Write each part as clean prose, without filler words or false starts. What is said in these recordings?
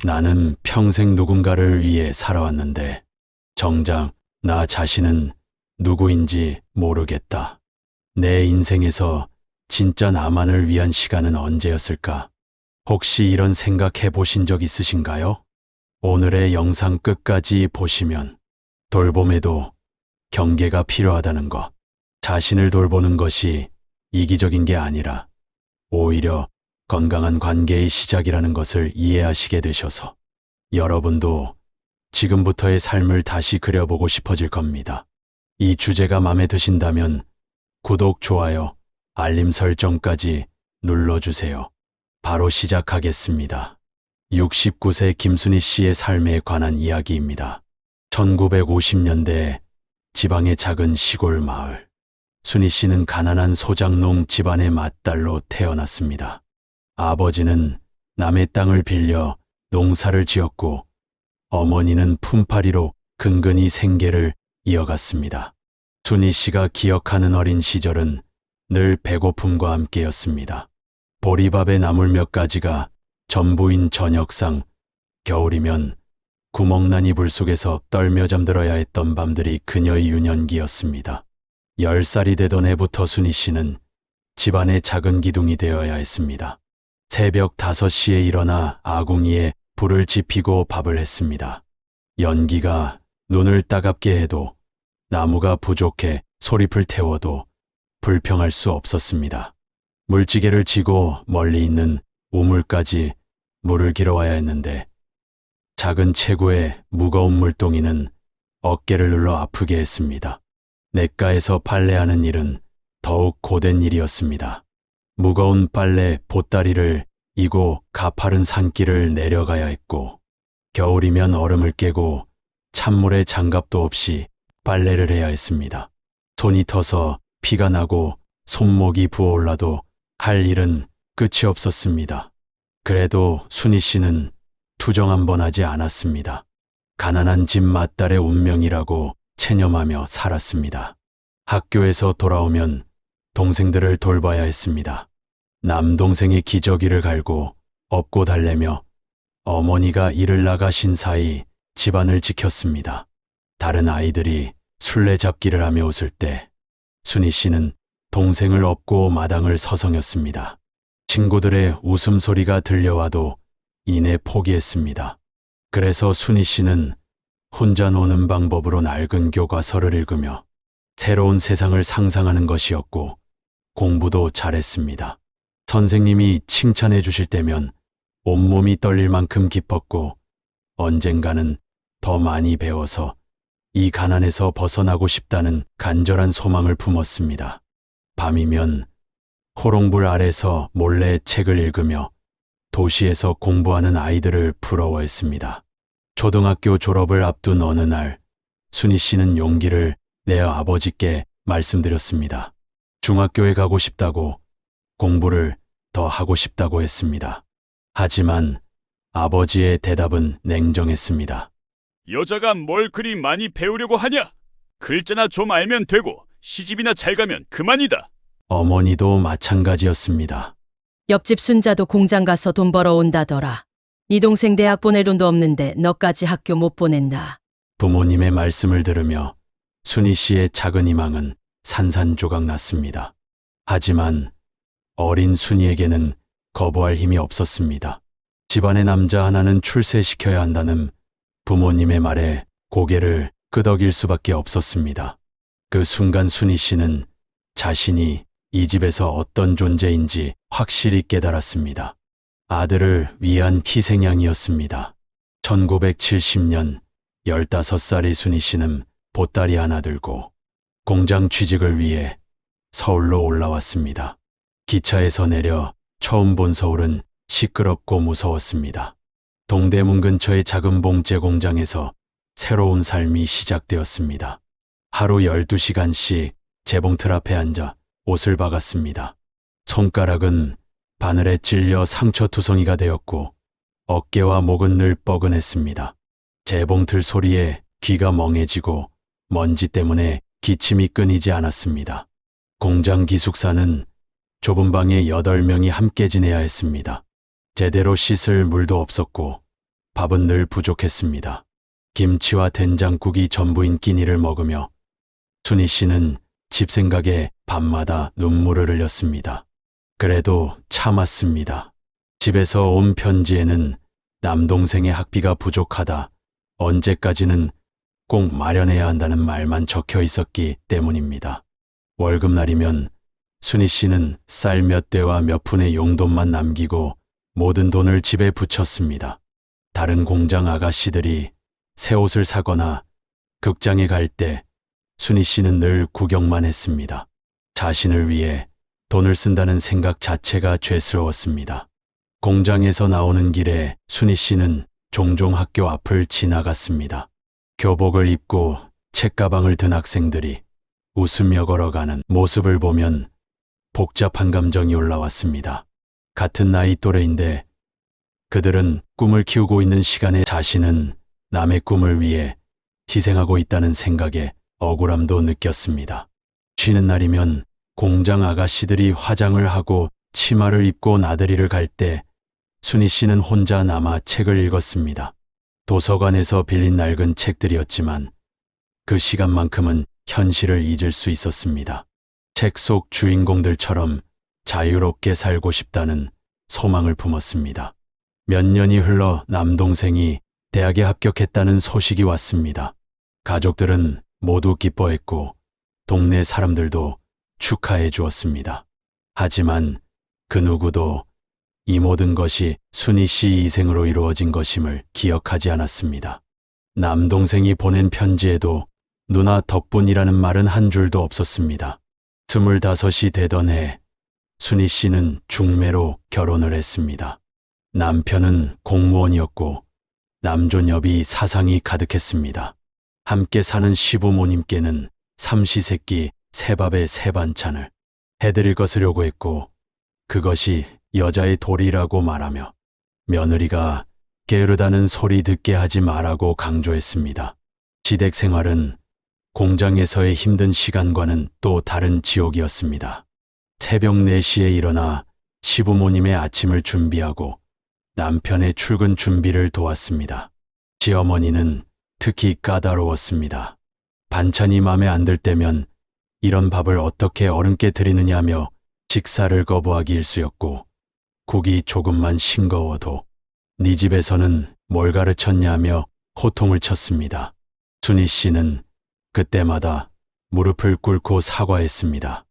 나는 평생 누군가를 위해 살아왔는데 정작 나 자신은 누구인지 모르겠다. 내 인생에서 진짜 나만을 위한 시간은 언제였을까? 혹시 이런 생각해 보신 적 있으신가요? 오늘의 영상 끝까지 보시면 돌봄에도 경계가 필요하다는 것, 자신을 돌보는 것이 이기적인 게 아니라 오히려 건강한 관계의 시작이라는 것을 이해하시게 되셔서 여러분도 지금부터의 삶을 다시 그려보고 싶어질 겁니다. 이 주제가 마음에 드신다면 구독, 좋아요, 알림 설정까지 눌러주세요. 바로 시작하겠습니다. 69세 김순희 씨의 삶에 관한 이야기입니다. 1950년대 지방의 작은 시골 마을. 순희 씨는 가난한 소작농 집안의 맏딸로 태어났습니다. 아버지는 남의 땅을 빌려 농사를 지었고 어머니는 품팔이로 근근히 생계를 이어갔습니다. 순희 씨가 기억하는 어린 시절은 늘 배고픔과 함께였습니다. 보리밥에 나물 몇 가지가 전부인 저녁상, 겨울이면 구멍난 이불 속에서 떨며 잠들어야 했던 밤들이 그녀의 유년기였습니다. 10살이 되던 해부터 순희 씨는 집안의 작은 기둥이 되어야 했습니다. 새벽 5시에 일어나 아궁이에 불을 지피고 밥을 했습니다. 연기가 눈을 따갑게 해도 나무가 부족해 소립을 태워도 불평할 수 없었습니다. 물지개를 지고 멀리 있는 우물까지 물을 길어와야 했는데 작은 체구의 무거운 물동이는 어깨를 눌러 아프게 했습니다. 냇가에서 빨래하는 일은 더욱 고된 일이었습니다. 무거운 빨래 보따리를 이고 가파른 산길을 내려가야 했고 겨울이면 얼음을 깨고 찬물에 장갑도 없이 빨래를 해야 했습니다. 손이 터서 피가 나고 손목이 부어올라도 할 일은 끝이 없었습니다. 그래도 순희 씨는 투정 한 번 하지 않았습니다. 가난한 집 맏딸의 운명이라고 체념하며 살았습니다. 학교에서 돌아오면 동생들을 돌봐야 했습니다. 남동생의 기저귀를 갈고 업고 달래며 어머니가 일을 나가신 사이 집안을 지켰습니다. 다른 아이들이 술래잡기를 하며 웃을 때 순희 씨는 동생을 업고 마당을 서성였습니다. 친구들의 웃음소리가 들려와도 이내 포기했습니다. 그래서 순희 씨는 혼자 노는 방법으로 낡은 교과서를 읽으며 새로운 세상을 상상하는 것이었고 공부도 잘했습니다. 선생님이 칭찬해 주실 때면 온몸이 떨릴 만큼 기뻤고 언젠가는 더 많이 배워서 이 가난에서 벗어나고 싶다는 간절한 소망을 품었습니다. 밤이면 호롱불 아래서 몰래 책을 읽으며 도시에서 공부하는 아이들을 부러워했습니다. 초등학교 졸업을 앞둔 어느 날 순희 씨는 용기를 내어 아버지께 말씀드렸습니다. 중학교에 가고 싶다고, 공부를 더 하고 싶다고 했습니다. 하지만 아버지의 대답은 냉정했습니다. 여자가 뭘 그리 많이 배우려고 하냐? 글자나 좀 알면 되고 시집이나 잘 가면 그만이다. 어머니도 마찬가지였습니다. 옆집 순자도 공장 가서 돈 벌어온다더라. 네 동생 대학 보낼 돈도 없는데 너까지 학교 못 보낸다. 부모님의 말씀을 들으며 순희 씨의 작은 희망은 산산조각 났습니다. 하지만 어린 순희에게는 거부할 힘이 없었습니다. 집안의 남자 하나는 출세시켜야 한다는 부모님의 말에 고개를 끄덕일 수밖에 없었습니다. 그 순간 순희 씨는 자신이 이 집에서 어떤 존재인지 확실히 깨달았습니다. 아들을 위한 희생양이었습니다. 1970년 15살의 순희 씨는 보따리 하나 들고 공장 취직을 위해 서울로 올라왔습니다. 기차에서 내려 처음 본 서울은 시끄럽고 무서웠습니다. 동대문 근처의 작은 봉제 공장에서 새로운 삶이 시작되었습니다. 하루 12시간씩 재봉틀 앞에 앉아 옷을 박았습니다. 손가락은 바늘에 찔려 상처투성이가 되었고 어깨와 목은 늘 뻐근했습니다. 재봉틀 소리에 귀가 멍해지고 먼지 때문에 기침이 끊이지 않았습니다. 공장 기숙사는 좁은 방에 8명이 함께 지내야 했습니다. 제대로 씻을 물도 없었고 밥은 늘 부족했습니다. 김치와 된장국이 전부인 끼니를 먹으며 순희 씨는 집 생각에 밤마다 눈물을 흘렸습니다. 그래도 참았습니다. 집에서 온 편지에는 남동생의 학비가 부족하다, 언제까지는 꼭 마련해야 한다는 말만 적혀 있었기 때문입니다. 월급날이면 순희 씨는 쌀 몇 대와 몇 푼의 용돈만 남기고 모든 돈을 집에 붙였습니다. 다른 공장 아가씨들이 새 옷을 사거나 극장에 갈 때 순희 씨는 늘 구경만 했습니다. 자신을 위해 돈을 쓴다는 생각 자체가 죄스러웠습니다. 공장에서 나오는 길에 순희 씨는 종종 학교 앞을 지나갔습니다. 교복을 입고 책가방을 든 학생들이 웃으며 걸어가는 모습을 보면 복잡한 감정이 올라왔습니다. 같은 나이 또래인데 그들은 꿈을 키우고 있는 시간에 자신은 남의 꿈을 위해 희생하고 있다는 생각에 억울함도 느꼈습니다. 쉬는 날이면 공장 아가씨들이 화장을 하고 치마를 입고 나들이를 갈 때 순희 씨는 혼자 남아 책을 읽었습니다. 도서관에서 빌린 낡은 책들이었지만 그 시간만큼은 현실을 잊을 수 있었습니다. 책 속 주인공들처럼 자유롭게 살고 싶다는 소망을 품었습니다. 몇 년이 흘러 남동생이 대학에 합격했다는 소식이 왔습니다. 가족들은 모두 기뻐했고 동네 사람들도 축하해 주었습니다. 하지만 그 누구도 이 모든 것이 순희 씨 희생으로 이루어진 것임을 기억하지 않았습니다. 남동생이 보낸 편지에도 누나 덕분이라는 말은 한 줄도 없었습니다. 25이 되던 해 순희 씨는 중매로 결혼을 했습니다. 남편은 공무원이었고 남존여비 사상이 가득했습니다. 함께 사는 시부모님께는 삼시세끼 새밥에 새반찬을 해드릴 것을 요구했고 그것이 여자의 도리라고 말하며 며느리가 게으르다는 소리 듣게 하지 말라고 강조했습니다. 시댁 생활은 공장에서의 힘든 시간과는 또 다른 지옥이었습니다. 새벽 4시에 일어나 시부모님의 아침을 준비하고 남편의 출근 준비를 도왔습니다. 시어머니는 특히 까다로웠습니다. 반찬이 마음에 안 들 때면 이런 밥을 어떻게 어른께 드리느냐며 식사를 거부하기 일쑤였고 국이 조금만 싱거워도 네 집에서는 뭘 가르쳤냐며 호통을 쳤습니다. 순희 씨는 그때마다 무릎을 꿇고 사과했습니다.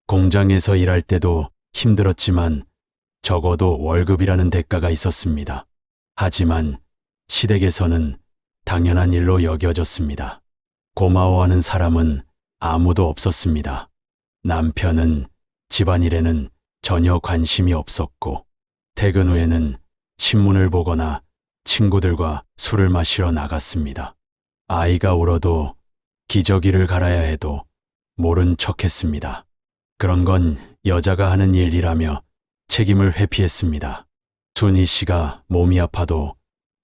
공장에서 일할 때도 힘들었지만 적어도 월급이라는 대가가 있었습니다. 하지만 시댁에서는 당연한 일로 여겨졌습니다. 고마워하는 사람은 아무도 없었습니다. 남편은 집안일에는 전혀 관심이 없었고 퇴근 후에는 신문을 보거나 친구들과 술을 마시러 나갔습니다. 아이가 울어도 기저귀를 갈아야 해도 모른 척했습니다. 그런 건 여자가 하는 일이라며 책임을 회피했습니다. 순희 씨가 몸이 아파도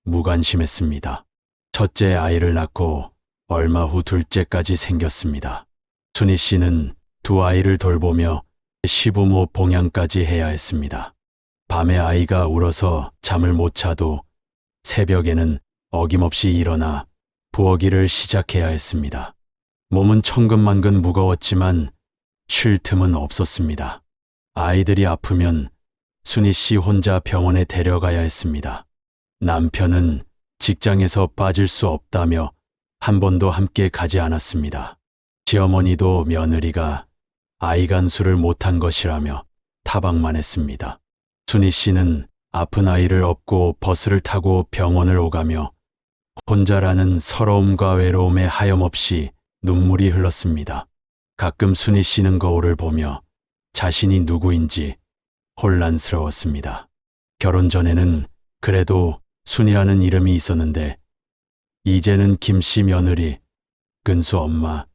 무관심했습니다. 첫째 아이를 낳고 얼마 후 둘째까지 생겼습니다. 순희 씨는 두 아이를 돌보며 시부모 봉양까지 해야 했습니다. 밤에 아이가 울어서 잠을 못 자도 새벽에는 어김없이 일어나 부엌일을 시작해야 했습니다. 몸은 천근만근 무거웠지만 쉴 틈은 없었습니다. 아이들이 아프면 순희 씨 혼자 병원에 데려가야 했습니다. 남편은 직장에서 빠질 수 없다며 한 번도 함께 가지 않았습니다. 시어머니도 며느리가 아이 간수를 못한 것이라며 타박만 했습니다. 순희 씨는 아픈 아이를 업고 버스를 타고 병원을 오가며 혼자라는 서러움과 외로움에 하염없이 눈물이 흘렀습니다. 가끔 순희 씨는 거울을 보며 자신이 누구인지 혼란스러웠습니다. 결혼 전에는 그래도 순이라는 이름이 있었는데 이제는 김씨 며느리, 근수 엄마,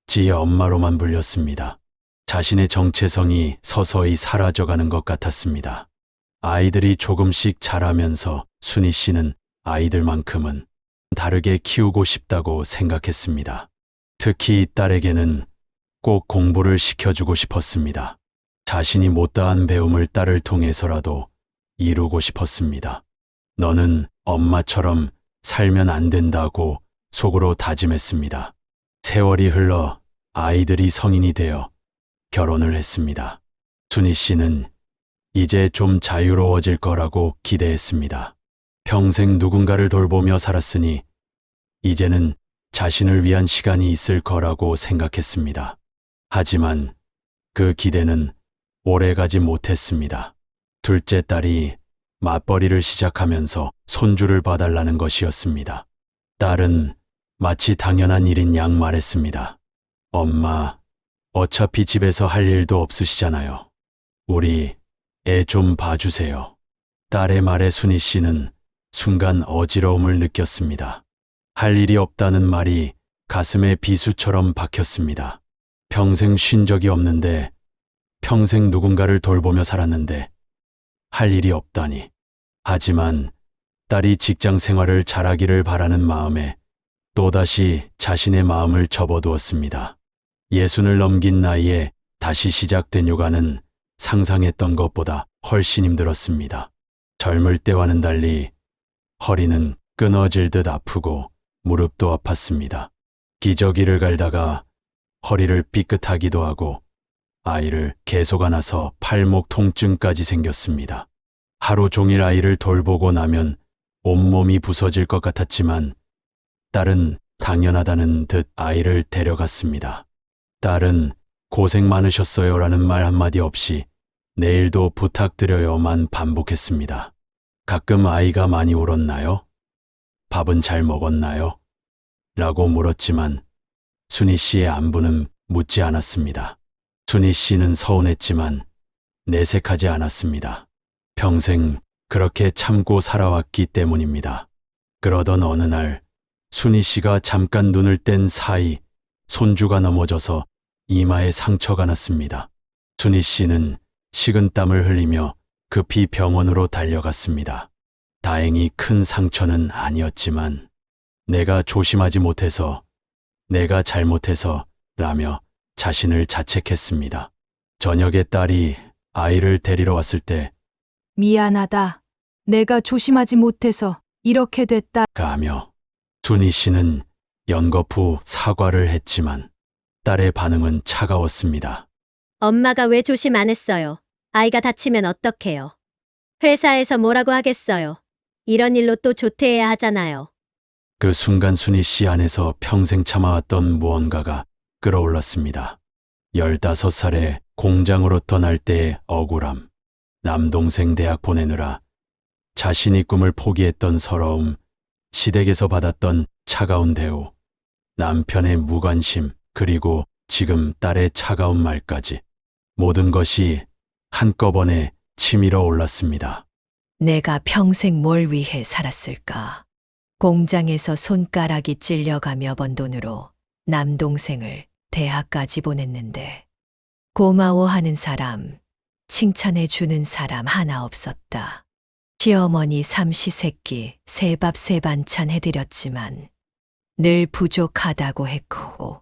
지혜 엄마로만 불렸습니다. 자신의 정체성이 서서히 사라져가는 것 같았습니다. 아이들이 조금씩 자라면서 순희 씨는 아이들만큼은 다르게 키우고 싶다고 생각했습니다. 특히 딸에게는 꼭 공부를 시켜주고 싶었습니다. 자신이 못다한 배움을 딸을 통해서라도 이루고 싶었습니다. 너는 엄마처럼 살면 안 된다고 속으로 다짐했습니다. 세월이 흘러 아이들이 성인이 되어 결혼을 했습니다. 순희 씨는 이제 좀 자유로워질 거라고 기대했습니다. 평생 누군가를 돌보며 살았으니 이제는 자신을 위한 시간이 있을 거라고 생각했습니다. 하지만 그 기대는 오래가지 못했습니다. 둘째 딸이 맞벌이를 시작하면서 손주를 봐달라는 것이었습니다. 딸은 마치 당연한 일인 양 말했습니다. 엄마, 어차피 집에서 할 일도 없으시잖아요. 우리 애 좀 봐주세요. 딸의 말에 순희 씨는 순간 어지러움을 느꼈습니다. 할 일이 없다는 말이 가슴에 비수처럼 박혔습니다. 평생 쉰 적이 없는데, 평생 누군가를 돌보며 살았는데 할 일이 없다니. 하지만 딸이 직장 생활을 잘하기를 바라는 마음에 또다시 자신의 마음을 접어두었습니다. 60을 넘긴 나이에 다시 시작된 육아는 상상했던 것보다 훨씬 힘들었습니다. 젊을 때와는 달리 허리는 끊어질 듯 아프고 무릎도 아팠습니다. 기저귀를 갈다가 허리를 삐끗하기도 하고 아이를 계속 안아서 팔목 통증까지 생겼습니다. 하루 종일 아이를 돌보고 나면 온몸이 부서질 것 같았지만 딸은 당연하다는 듯 아이를 데려갔습니다. 딸은 고생 많으셨어요라는 말 한마디 없이 내일도 부탁드려요만 반복했습니다. 가끔 아이가 많이 울었나요? 밥은 잘 먹었나요? 라고 물었지만 순희 씨의 안부는 묻지 않았습니다. 순희 씨는 서운했지만 내색하지 않았습니다. 평생 그렇게 참고 살아왔기 때문입니다. 그러던 어느 날 순희 씨가 잠깐 눈을 뗀 사이 손주가 넘어져서 이마에 상처가 났습니다. 순희 씨는 식은땀을 흘리며 급히 병원으로 달려갔습니다. 다행히 큰 상처는 아니었지만 내가 조심하지 못해서, 내가 잘못해서 라며 자신을 자책했습니다. 저녁에 딸이 아이를 데리러 왔을 때 미안하다. 내가 조심하지 못해서 이렇게 됐다. 가며 순희 씨는 연거푸 사과를 했지만 딸의 반응은 차가웠습니다. 엄마가 왜 조심 안 했어요? 아이가 다치면 어떡해요? 회사에서 뭐라고 하겠어요? 이런 일로 또 조퇴해야 하잖아요. 그 순간 순희 씨 안에서 평생 참아왔던 무언가가 끌어올랐습니다. 15살에 공장으로 떠날 때의 억울함, 남동생 대학 보내느라 자신이 꿈을 포기했던 서러움, 시댁에서 받았던 차가운 대우, 남편의 무관심, 그리고 지금 딸의 차가운 말까지 모든 것이 한꺼번에 치밀어 올랐습니다. 내가 평생 뭘 위해 살았을까? 공장에서 손가락이 찔려가며 번 돈으로 남동생을 대학까지 보냈는데 고마워하는 사람, 칭찬해 주는 사람 하나 없었다. 시어머니 삼시세끼 새밥 새반찬 해드렸지만 늘 부족하다고 했고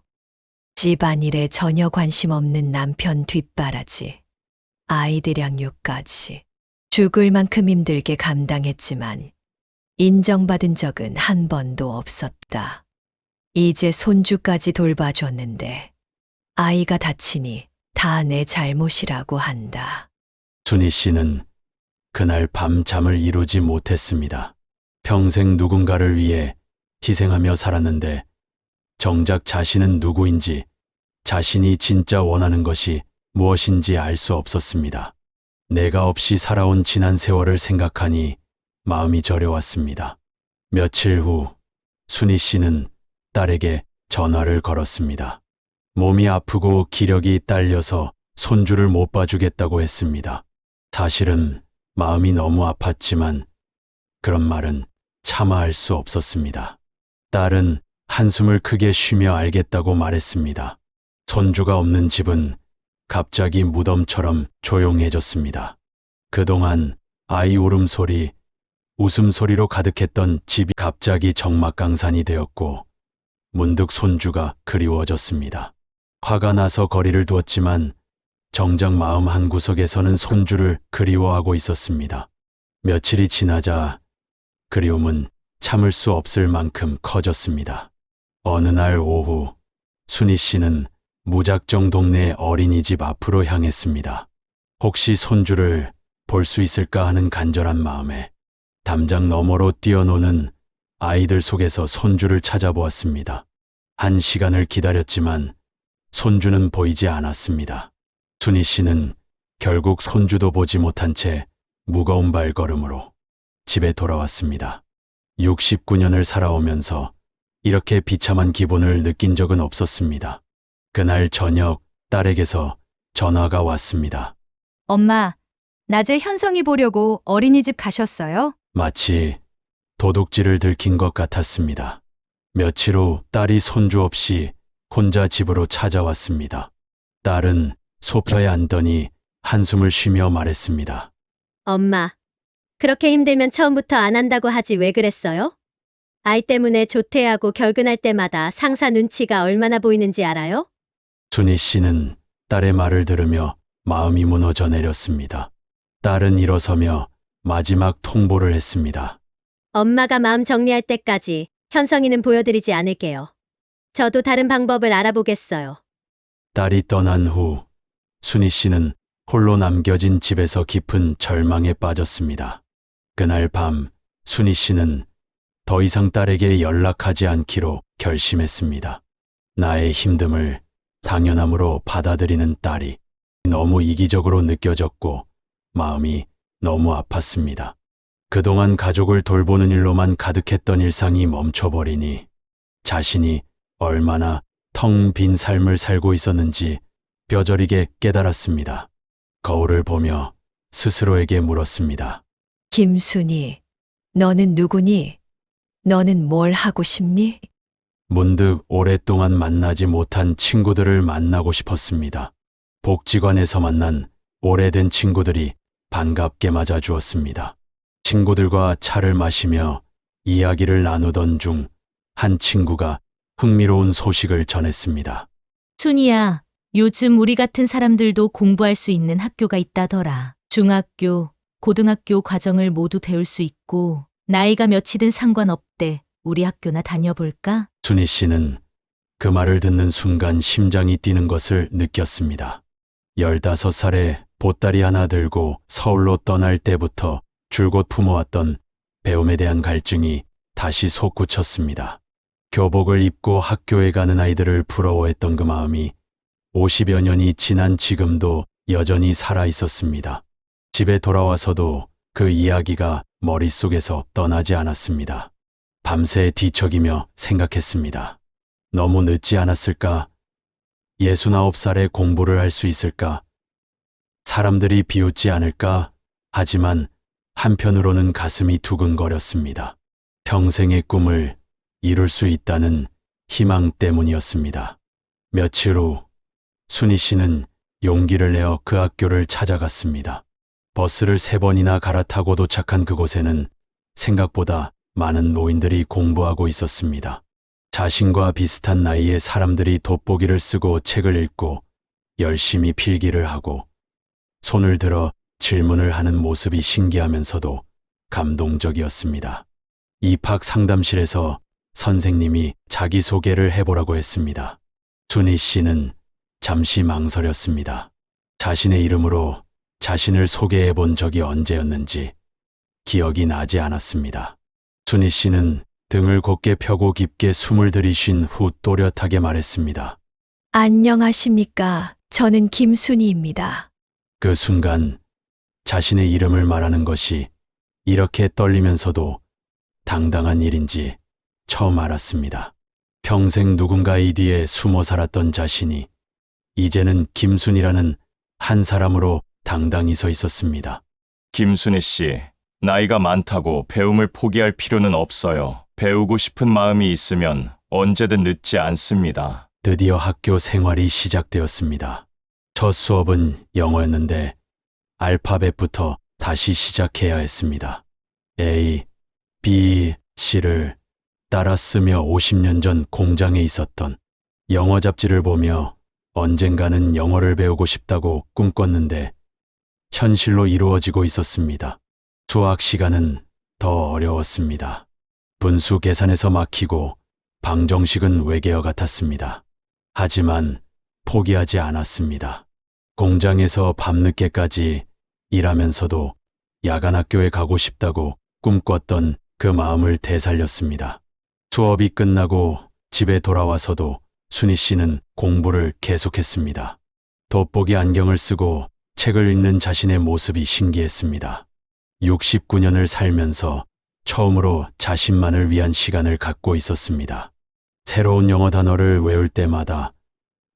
집안일에 전혀 관심 없는 남편 뒷바라지, 아이들 양육까지 죽을 만큼 힘들게 감당했지만 인정받은 적은 한 번도 없었다. 이제 손주까지 돌봐줬는데 아이가 다치니 다 내 잘못이라고 한다. 순희 씨는 그날 밤 잠을 이루지 못했습니다. 평생 누군가를 위해 희생하며 살았는데 정작 자신은 누구인지, 자신이 진짜 원하는 것이 무엇인지 알 수 없었습니다. 내가 없이 살아온 지난 세월을 생각하니 마음이 저려왔습니다. 며칠 후 순희 씨는 딸에게 전화를 걸었습니다. 몸이 아프고 기력이 딸려서 손주를 못 봐주겠다고 했습니다. 사실은 마음이 너무 아팠지만 그런 말은 차마 할 수 없었습니다. 딸은 한숨을 크게 쉬며 알겠다고 말했습니다. 손주가 없는 집은 갑자기 무덤처럼 조용해졌습니다. 그동안 아이 울음소리, 웃음소리로 가득했던 집이 갑자기 적막강산이 되었고 문득 손주가 그리워졌습니다. 화가 나서 거리를 두었지만 정작 마음 한구석에서는 손주를 그리워하고 있었습니다. 며칠이 지나자 그리움은 참을 수 없을 만큼 커졌습니다. 어느 날 오후 순희 씨는 무작정 동네 어린이집 앞으로 향했습니다. 혹시 손주를 볼 수 있을까 하는 간절한 마음에 담장 너머로 뛰어노는 아이들 속에서 손주를 찾아보았습니다. 1시간을 기다렸지만 손주는 보이지 않았습니다. 순희 씨는 결국 손주도 보지 못한 채 무거운 발걸음으로 집에 돌아왔습니다. 69년을 살아오면서 이렇게 비참한 기분을 느낀 적은 없었습니다. 그날 저녁 딸에게서 전화가 왔습니다. 엄마, 낮에 현성이 보려고 어린이집 가셨어요? 마치 도둑질을 들킨 것 같았습니다. 며칠 후 딸이 손주 없이 혼자 집으로 찾아왔습니다. 딸은 소파에 앉더니 한숨을 쉬며 말했습니다. 엄마, 그렇게 힘들면 처음부터 안 한다고 하지 왜 그랬어요? 아이 때문에 조퇴하고 결근할 때마다 상사 눈치가 얼마나 보이는지 알아요? 순희 씨는 딸의 말을 들으며 마음이 무너져 내렸습니다. 딸은 일어서며 마지막 통보를 했습니다. 엄마가 마음 정리할 때까지 현성이는 보여드리지 않을게요. 저도 다른 방법을 알아보겠어요. 딸이 떠난 후 순희 씨는 홀로 남겨진 집에서 깊은 절망에 빠졌습니다. 그날 밤 순희 씨는 더 이상 딸에게 연락하지 않기로 결심했습니다. 나의 힘듦을 당연함으로 받아들이는 딸이 너무 이기적으로 느껴졌고 마음이 너무 아팠습니다. 그동안 가족을 돌보는 일로만 가득했던 일상이 멈춰버리니 자신이 얼마나 텅 빈 삶을 살고 있었는지 뼈저리게 깨달았습니다. 거울을 보며 스스로에게 물었습니다. 김순희, 너는 누구니? 너는 뭘 하고 싶니? 문득 오랫동안 만나지 못한 친구들을 만나고 싶었습니다. 복지관에서 만난 오래된 친구들이 반갑게 맞아주었습니다. 친구들과 차를 마시며 이야기를 나누던 중 한 친구가 흥미로운 소식을 전했습니다. 순이야, 요즘 우리 같은 사람들도 공부할 수 있는 학교가 있다더라. 중학교, 고등학교 과정을 모두 배울 수 있고 나이가 몇이든 상관없대. 우리 학교나 다녀볼까? 순희 씨는 그 말을 듣는 순간 심장이 뛰는 것을 느꼈습니다. 15살에 보따리 하나 들고 서울로 떠날 때부터 줄곧 품어왔던 배움에 대한 갈증이 다시 솟구쳤습니다. 교복을 입고 학교에 가는 아이들을 부러워했던 그 마음이 50여 년이 지난 지금도 여전히 살아 있었습니다. 집에 돌아와서도 그 이야기가 머릿속에서 떠나지 않았습니다. 밤새 뒤척이며 생각했습니다. 너무 늦지 않았을까? 69살에 공부를 할 수 있을까? 사람들이 비웃지 않을까? 하지만 한편으로는 가슴이 두근거렸습니다. 평생의 꿈을 이룰 수 있다는 희망 때문이었습니다. 며칠 후 순희 씨는 용기를 내어 그 학교를 찾아갔습니다. 버스를 3번이나 갈아타고 도착한 그곳에는 생각보다 많은 노인들이 공부하고 있었습니다. 자신과 비슷한 나이의 사람들이 돋보기를 쓰고 책을 읽고 열심히 필기를 하고 손을 들어 질문을 하는 모습이 신기하면서도 감동적이었습니다. 입학 상담실에서 선생님이 자기소개를 해보라고 했습니다. 순희 씨는 잠시 망설였습니다. 자신의 이름으로 자신을 소개해 본 적이 언제였는지 기억이 나지 않았습니다. 순희 씨는 등을 곧게 펴고 깊게 숨을 들이쉰 후 또렷하게 말했습니다. 안녕하십니까? 저는 김순희입니다. 그 순간 자신의 이름을 말하는 것이 이렇게 떨리면서도 당당한 일인지 처음 알았습니다. 평생 누군가의 뒤에 숨어 살았던 자신이 이제는 김순이라는 한 사람으로 당당히 서 있었습니다. 김순희 씨, 나이가 많다고 배움을 포기할 필요는 없어요. 배우고 싶은 마음이 있으면 언제든 늦지 않습니다. 드디어 학교 생활이 시작되었습니다. 첫 수업은 영어였는데 알파벳부터 다시 시작해야 했습니다. A, B, C를 따라 쓰며 50년 전 공장에 있었던 영어 잡지를 보며 언젠가는 영어를 배우고 싶다고 꿈꿨는데 현실로 이루어지고 있었습니다. 수학 시간은 더 어려웠습니다. 분수 계산에서 막히고 방정식은 외계어 같았습니다. 하지만 포기하지 않았습니다. 공장에서 밤늦게까지 일하면서도 야간 학교에 가고 싶다고 꿈꿨던 그 마음을 되살렸습니다. 수업이 끝나고 집에 돌아와서도 순희 씨는 공부를 계속했습니다. 돋보기 안경을 쓰고 책을 읽는 자신의 모습이 신기했습니다. 69년을 살면서 처음으로 자신만을 위한 시간을 갖고 있었습니다. 새로운 영어 단어를 외울 때마다,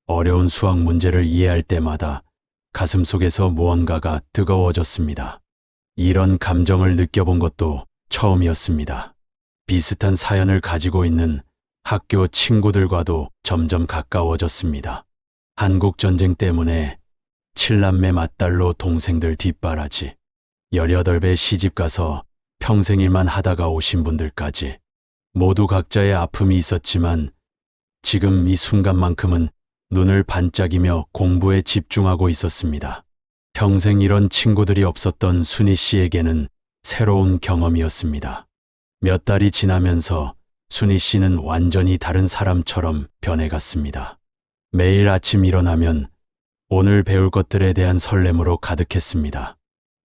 어려운 수학 문제를 이해할 때마다 가슴속에서 무언가가 뜨거워졌습니다. 이런 감정을 느껴본 것도 처음이었습니다. 비슷한 사연을 가지고 있는 학교 친구들과도 점점 가까워졌습니다. 한국전쟁 때문에 7남매 맏딸로 동생들 뒷바라지, 18배 시집가서 평생 일만 하다가 오신 분들까지 모두 각자의 아픔이 있었지만 지금 이 순간만큼은 눈을 반짝이며 공부에 집중하고 있었습니다. 평생 이런 친구들이 없었던 순희 씨에게는 새로운 경험이었습니다. 몇 달이 지나면서 순희 씨는 완전히 다른 사람처럼 변해갔습니다. 매일 아침 일어나면 오늘 배울 것들에 대한 설렘으로 가득했습니다.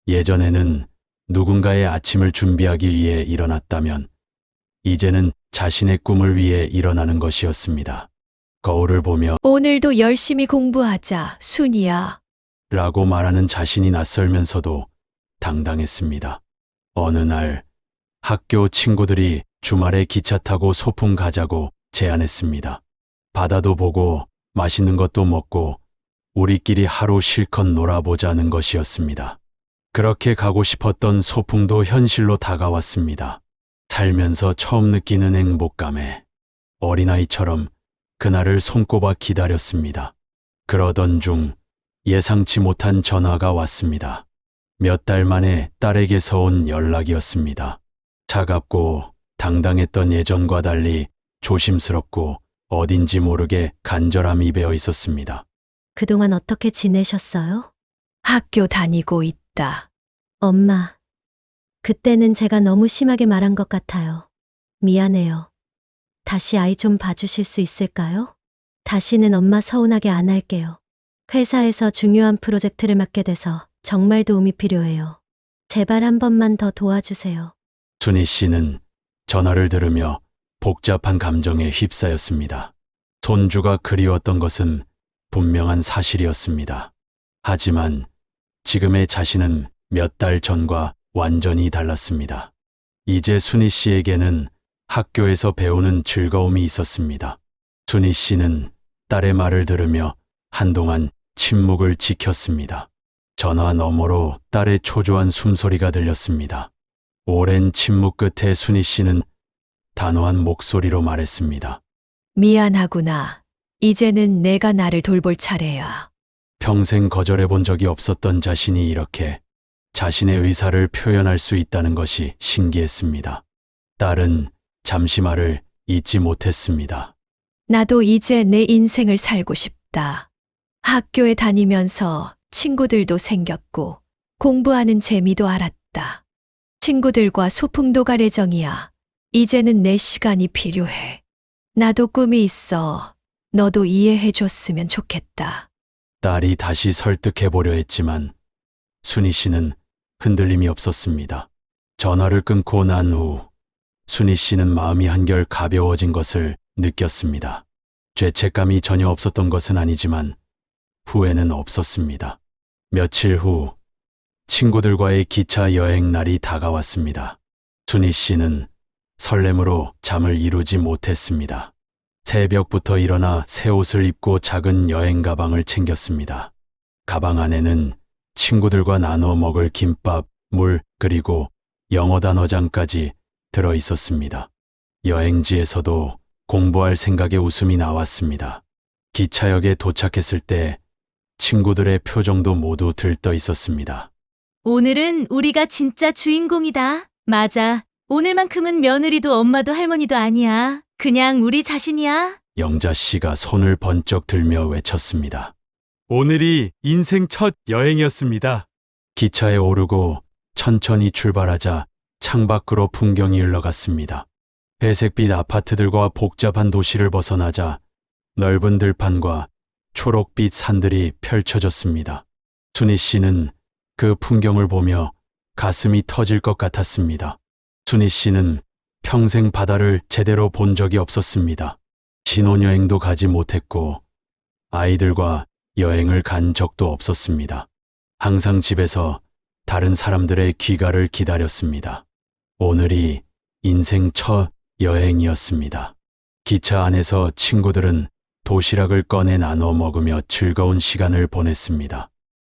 예전에는 누군가의 아침을 준비하기 위해 일어났다면 이제는 자신의 꿈을 위해 일어나는 것이었습니다. 거울을 보며 오늘도 열심히 공부하자, 순이야. 라고 말하는 자신이 낯설면서도 당당했습니다. 어느 날 학교 친구들이 주말에 기차 타고 소풍 가자고 제안했습니다. 바다도 보고 맛있는 것도 먹고 우리끼리 하루 실컷 놀아보자는 것이었습니다. 그렇게 가고 싶었던 소풍도 현실로 다가왔습니다. 살면서 처음 느끼는 행복감에 어린아이처럼 그날을 손꼽아 기다렸습니다. 그러던 중 예상치 못한 전화가 왔습니다. 몇 달 만에 딸에게서 온 연락이었습니다. 차갑고 당당했던 예전과 달리 조심스럽고 어딘지 모르게 간절함이 배어 있었습니다. 그동안 어떻게 지내셨어요? 학교 다니고 있다. 엄마, 그때는 제가 너무 심하게 말한 것 같아요. 미안해요. 다시 아이 좀 봐주실 수 있을까요? 다시는 엄마 서운하게 안 할게요. 회사에서 중요한 프로젝트를 맡게 돼서 정말 도움이 필요해요. 제발 한 번만 더 도와주세요. 순희 씨는 전화를 들으며 복잡한 감정에 휩싸였습니다. 손주가 그리웠던 것은 분명한 사실이었습니다. 하지만 지금의 자신은 몇 달 전과 완전히 달랐습니다. 이제 순희 씨에게는 학교에서 배우는 즐거움이 있었습니다. 순희 씨는 딸의 말을 들으며 한동안 침묵을 지켰습니다. 전화 너머로 딸의 초조한 숨소리가 들렸습니다. 오랜 침묵 끝에 순희 씨는 단호한 목소리로 말했습니다. 미안하구나. 이제는 내가 나를 돌볼 차례야. 평생 거절해 본 적이 없었던 자신이 이렇게 자신의 의사를 표현할 수 있다는 것이 신기했습니다. 딸은 잠시 말을 잇지 못했습니다. 나도 이제 내 인생을 살고 싶다. 학교에 다니면서 친구들도 생겼고 공부하는 재미도 알았다. 친구들과 소풍도 갈 예정이야. 이제는 내 시간이 필요해. 나도 꿈이 있어. 너도 이해해 줬으면 좋겠다. 딸이 다시 설득해 보려 했지만 순희 씨는 흔들림이 없었습니다. 전화를 끊고 난 후 순희 씨는 마음이 한결 가벼워진 것을 느꼈습니다. 죄책감이 전혀 없었던 것은 아니지만 후회는 없었습니다. 며칠 후 친구들과의 기차 여행 날이 다가왔습니다. 순희 씨는 설렘으로 잠을 이루지 못했습니다. 새벽부터 일어나 새 옷을 입고 작은 여행 가방을 챙겼습니다. 가방 안에는 친구들과 나눠 먹을 김밥, 물, 그리고 영어 단어장까지 들어 있었습니다. 여행지에서도 공부할 생각에 웃음이 나왔습니다. 기차역에 도착했을 때 친구들의 표정도 모두 들떠 있었습니다. 오늘은 우리가 진짜 주인공이다. 맞아. 오늘만큼은 며느리도 엄마도 할머니도 아니야. 그냥 우리 자신이야. 영자 씨가 손을 번쩍 들며 외쳤습니다. 오늘이 인생 첫 여행이었습니다. 기차에 오르고 천천히 출발하자 창밖으로 풍경이 흘러갔습니다. 회색빛 아파트들과 복잡한 도시를 벗어나자 넓은 들판과 초록빛 산들이 펼쳐졌습니다. 순희 씨는 그 풍경을 보며 가슴이 터질 것 같았습니다. 순희 씨는 평생 바다를 제대로 본 적이 없었습니다. 신혼여행도 가지 못했고 아이들과 여행을 간 적도 없었습니다. 항상 집에서 다른 사람들의 귀가를 기다렸습니다. 오늘이 인생 첫 여행이었습니다. 기차 안에서 친구들은 도시락을 꺼내 나눠 먹으며 즐거운 시간을 보냈습니다.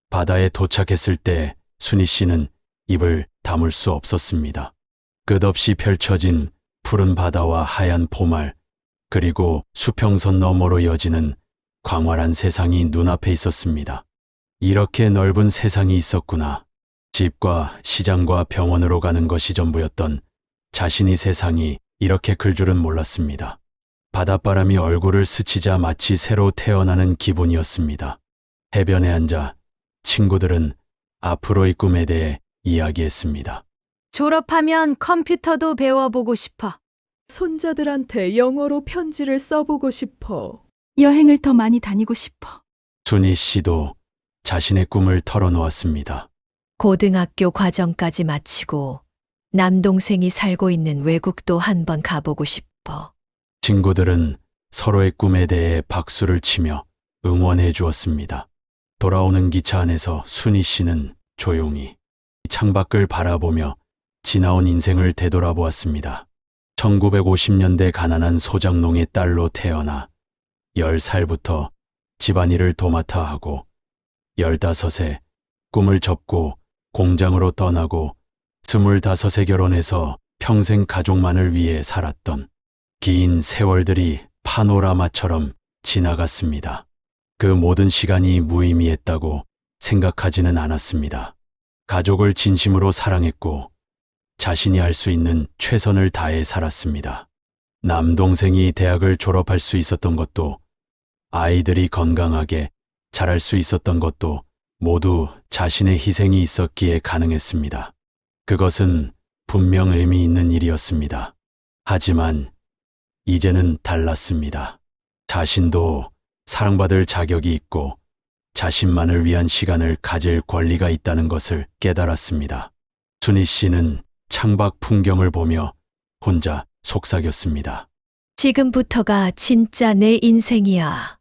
바다에 도착했을 때 순희 씨는 입을 다물 수 없었습니다. 끝없이 펼쳐진 푸른 바다와 하얀 포말, 그리고 수평선 너머로 이어지는 광활한 세상이 눈앞에 있었습니다. 이렇게 넓은 세상이 있었구나. 집과 시장과 병원으로 가는 것이 전부였던 자신이 세상이 이렇게 클 줄은 몰랐습니다. 바닷바람이 얼굴을 스치자 마치 새로 태어나는 기분이었습니다. 해변에 앉아 친구들은 앞으로의 꿈에 대해 이야기했습니다. 졸업하면 컴퓨터도 배워보고 싶어. 손자들한테 영어로 편지를 써보고 싶어. 여행을 더 많이 다니고 싶어. 순희 씨도 자신의 꿈을 털어놓았습니다. 고등학교 과정까지 마치고 남동생이 살고 있는 외국도 한번 가보고 싶어. 친구들은 서로의 꿈에 대해 박수를 치며 응원해 주었습니다. 돌아오는 기차 안에서 순희 씨는 조용히 창밖을 바라보며 지나온 인생을 되돌아보았습니다. 1950년대 가난한 소장농의 딸로 태어나 10살부터 집안일을 도맡아 하고 15에 꿈을 접고 공장으로 떠나고 25에 결혼해서 평생 가족만을 위해 살았던 긴 세월들이 파노라마처럼 지나갔습니다. 그 모든 시간이 무의미했다고 생각하지는 않았습니다. 가족을 진심으로 사랑했고 자신이 할 수 있는 최선을 다해 살았습니다. 남동생이 대학을 졸업할 수 있었던 것도, 아이들이 건강하게 자랄 수 있었던 것도 모두 자신의 희생이 있었기에 가능했습니다. 그것은 분명 의미 있는 일이었습니다. 하지만 이제는 달랐습니다. 자신도 사랑받을 자격이 있고 자신만을 위한 시간을 가질 권리가 있다는 것을 깨달았습니다. 순희 씨는 창밖 풍경을 보며 혼자 속삭였습니다. 지금부터가 진짜 내 인생이야.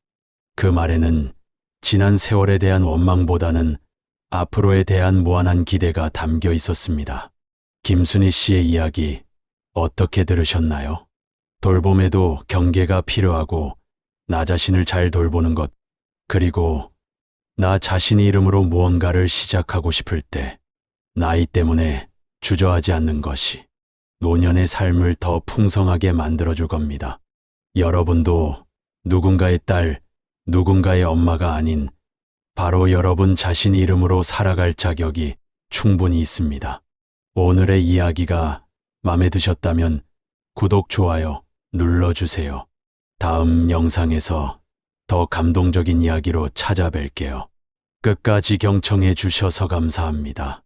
그 말에는 지난 세월에 대한 원망보다는 앞으로에 대한 무한한 기대가 담겨 있었습니다. 김순희 씨의 이야기 어떻게 들으셨나요? 돌봄에도 경계가 필요하고 나 자신을 잘 돌보는 것, 그리고 나 자신의 이름으로 무언가를 시작하고 싶을 때 나이 때문에 주저하지 않는 것이 노년의 삶을 더 풍성하게 만들어줄 겁니다. 여러분도 누군가의 딸, 누군가의 엄마가 아닌 바로 여러분 자신 이름으로 살아갈 자격이 충분히 있습니다. 오늘의 이야기가 마음에 드셨다면 구독, 좋아요 눌러주세요. 다음 영상에서 더 감동적인 이야기로 찾아뵐게요. 끝까지 경청해 주셔서 감사합니다.